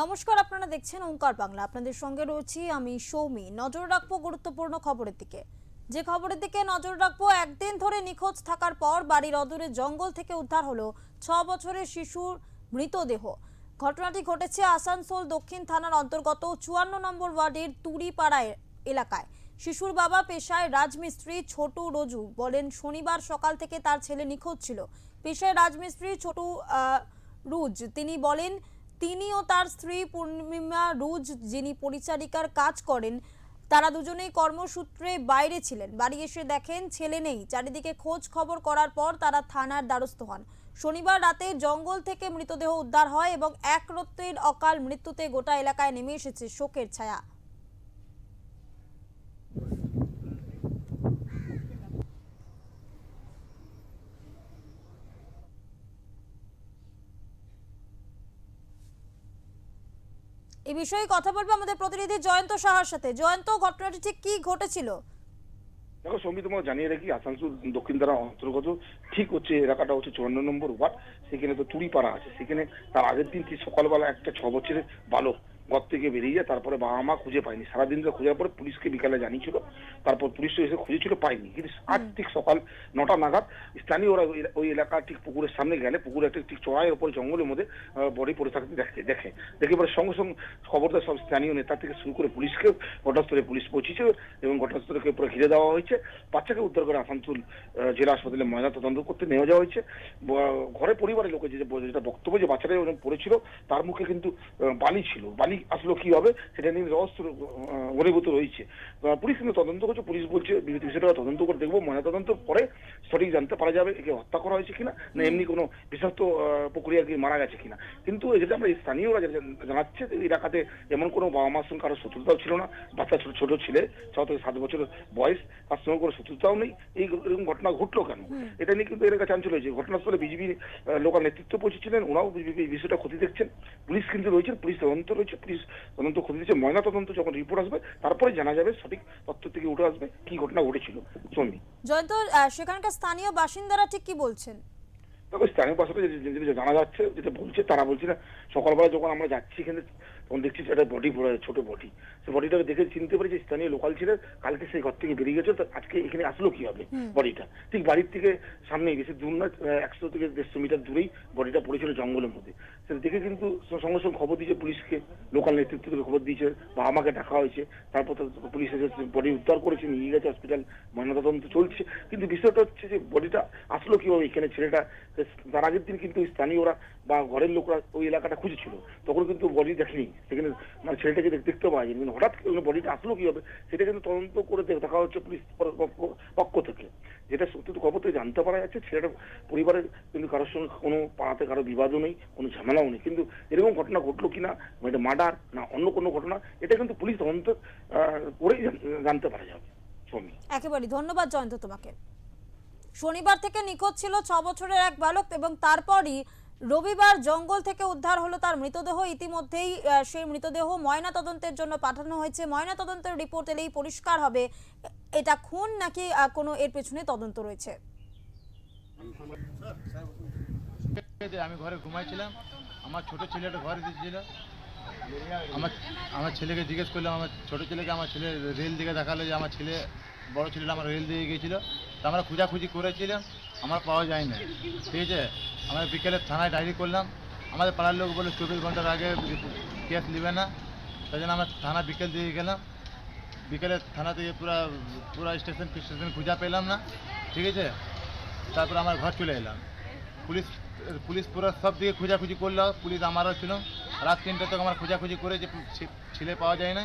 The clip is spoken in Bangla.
নমস্কার, আপনারা দেখছেন ওঙ্কার বাংলা। আপনাদের সঙ্গে রয়েছি আমি সৌমি। নজর রাখবো গুরুত্বপূর্ণ খবরের দিকে। যে খবরের দিকে নজর রাখবো, একদিন ধরে নিখোঁজ থাকার পর বাড়ির অদূরে জঙ্গল থেকে উদ্ধার হলো 6 বছরের শিশুর মৃতদেহ। ঘটনাটি ঘটেছে আসানসোল দক্ষিণ থানার অন্তর্গত 54 নম্বর ওয়ার্ডের তুরিপাড়া এলাকায়। শিশুর বাবা পেশায় রাজমিস্ত্রি ছোটু রোজু বলেন, শনিবার সকাল থেকে তার ছেলে নিখোঁজ ছিল। পেশায় রাজমিস্ত্রি ছোটু রুজ তিনি বলেন, তিনি ও তার স্ত্রী পূর্ণিমা রুজ, যিনি পরিচারিকার কাজ করেন, তারা দুজনেই কর্মসূত্রে বাইরে ছিলেন। বাড়ি এসে দেখেন ছেলে নেই। চারিদিকে খোঁজ খবর করার পর তারা থানার দ্বারস্থ হন। শনিবার রাতে জঙ্গল থেকে মৃতদেহ উদ্ধার হয় এবং এক রাতের অকাল মৃত্যুতে গোটা এলাকায় নেমে এসেছে শোকের ছায়া। এই বিষয়ে কথা বলবো আমাদের প্রতিনিধি জয়ন্ত সাহার সাথে। জয়ন্ত, ঘটনাটি ঠিক কি ঘটেছিল? দেখো সৌমি, তোমাকে জানিয়ে রাখি, আসানসোল দক্ষিণ থানার অন্তর্গত ঠিক হচ্ছে এলাকাটা হচ্ছে 54 নম্বর ওয়ার্ড। সেখানে তো তুড়িপাড়া আছে। সেখানে তার আগের দিন ঠিক সকালবেলা একটা 6 বছরের বালক ঘর থেকে বেরিয়ে যায়। তারপরে বাবা মা খুঁজে পায়নি। সারাদিন ধরে খোঁজার পরে পুলিশকে বিকালে জানিয়েছিল। তারপর পুলিশ এসে খুঁজেছিল, পায়নি। কিন্তু আজ ঠিক সকাল 9টা নাগাদ স্থানীয় ওরা ওই এলাকার ঠিক পুকুরের সামনে গেলে, পুকুরে একটা ঠিক চড়াইয়ের উপর জঙ্গলের মধ্যে বডি পড়ে থাকতে দেখে পরে সঙ্গে সঙ্গে খবরদার সব স্থানীয় নেতা থেকে শুরু করে পুলিশকে ঘটনাস্থলে পুলিশ পৌঁছেছে এবং ঘটনাস্থলকে পুরো ঘিরে দেওয়া হয়েছে। বাচ্চাকে উদ্ধার করে আসানসোল জেলা হাসপাতালে ময়না তদন্ত করতে নিয়ে যাওয়া হয়েছে। ঘরে পরিবারের লোকের যেটা বক্তব্য, যে বাচ্চাটা যখন পড়েছিল তার মুখে কিন্তু বালি ছিল। বালি আসলো কি হবে সেটা নিয়ে রহস্য ঘনীভূত রয়েছে। পুলিশ কিন্তু তদন্ত করছে। পুলিশ বলছে বিষয়টা তদন্ত করে দেখবো, ময়না তদন্ত পরে সঠিক জানতে পারা যাবে একে হত্যা করা হয়েছে কিনা, না এমনি কোনো বিষাক্ত প্রক্রিয়া কি মারা গেছে কিনা। কিন্তু যেটা আমরা স্থানীয়রা জানাচ্ছে, এলাকাতে এমন কোনো বাবা মার সঙ্গে কারো শত্রুতাও ছিল না। বাচ্চা ছোট ছেলে, 6 থেকে 7 বছর বয়স, তার সঙ্গে কোনো শত্রুতাও নেই। এরকম ঘটনা ঘটলো কেন, এটা নিয়ে কিন্তু এলাকা চাঞ্চল্য হয়েছে। ঘটনাস্থলে বিজেপির লোকাল নেতৃত্ব পৌঁছেছিলেন, ওনাও এই বিষয়টা খতিয়ে দেখছেন। পুলিশ কিন্তু রয়েছেন, পুলিশ তদন্ত রয়েছে, পুলিশ তদন্ত খতিয়ে দিচ্ছে। ময়না তদন্ত যখন রিপোর্ট আসবে তারপরে জানা যাবে, সঠিক তথ্য থেকে উঠে আসবে কি ঘটনা ঘটেছিল। সৌমি, জয়ন্ত, সেখানকার স্থানীয় বাসিন্দারা ঠিক কি বলছেন? তবে স্থানীয় পাশে যেটা জানা যাচ্ছে, যেটা বলছে তারা বলছে না, সকালবেলা যখন আমরা যাচ্ছি এখানে তখন দেখছি একটা বডি পড়ে, ছোট বডি। সেই বডিটাকে দেখে চিনতে পারি যে স্থানীয় লোকাল ছিলেন। কালকে সেই ঘর থেকে বেরিয়ে গেছে, তো আজকে এখানে আসলো কি হবে বডিটা। ঠিক বাড়ির থেকে সামনেই, বেশি দূর না, 100 থেকে 150 মিটার দূরেই বডিটা পড়েছিল জঙ্গলের মধ্যে। সেটা দেখে কিন্তু সঙ্গে সঙ্গে খবর দিয়েছে পুলিশকে, লোকাল নেতৃত্ব থেকে খবর দিয়েছে, বাবা মাকে ডাকা হয়েছে। তারপর তো পুলিশ এসে বডি উদ্ধার করেছে, নিয়ে গেছে হসপিটাল, ময়নাতদন্ত চলছে। কিন্তু বিষয়টা হচ্ছে যে বডিটা আসলো কিভাবে এখানে। ছেলেটা তার আগের দিন কিন্তু স্থানীয়রা বা ঘরের লোকরা ওই এলাকাটা খুঁজেছিল, তখন কিন্তু বডি দেখেনি সেখানে, মানে ছেলেটাকে দেখতে পাওয়া যায়নি। কিন্তু হঠাৎ বডিটা আসলো কি হবে সেটা কিন্তু তদন্ত করে দেখা হচ্ছে পুলিশ পক্ষ থেকে। যেটা সত্যি খবর থেকে জানতে পারা যাচ্ছে, ছেলেটা পরিবারের কিন্তু কারোর সঙ্গে কোনো পাড়াতে কারো বিবাদও নেই, কোনো ঝামেলাও নেই। কিন্তু এরকম ঘটনা ঘটলো কিনা, এটা মার্ডার না অন্য কোনো ঘটনা, এটা কিন্তু পুলিশ তদন্ত করেই জানতে পারা যাবে। সৌমি, একেবারে ধন্যবাদ জয়ন্ত তোমাকে। শনিবার থেকে নিখোঁজ ছিল 6 বছরের এক বালক এবং তারপরই রবিবার জঙ্গল থেকে উদ্ধার হলো তার মৃতদেহ। ইতিমধ্যেই সেই মৃতদেহ ময়না তদন্তের জন্য পাঠানো হয়েছে। ময়না তদন্তের রিপোর্ট এলেই পরিষ্কার হবে এটা খুন নাকি কোনো এর পেছনে তদন্ত রয়েছে। আমি ঘরে ঘুমাইছিলাম, আমার ছোট ছেলেটা ঘরে দিয়েছিল। আমার আমার ছেলেকে জিজ্ঞেস করলাম, আমার ছোট ছেলেকে, আমার ছেলে রেল দিকে দেখালো যে আমার ছেলে, বড় ছেলেটা আমার রেল দিয়ে গিয়েছিলো। তো আমরা খোঁজাখুঁজি করেছিলাম, আমার পাওয়া যায় না। ঠিক আছে, আমরা বিকেলে থানায় ডায়েরি করলাম। আমাদের পাড়ার লোক বলে 24 ঘন্টার আগে কেস নেবে না। তাই জন্য আমরা থানা বিকেল দিয়ে গেলাম। বিকেলে থানা থেকে পুরা স্টেশন খোঁজা পেলাম না। ঠিক আছে, তারপর আমার ঘর চলে এলাম। পুলিশ পুলিশ পুরো সব দিকে খোঁজাখুঁজি করলো, পুলিশ আমারও ছিল। রাত 3টে তক আমরা খোঁজাখুঁজি করে যে ছেলে পাওয়া যায় না।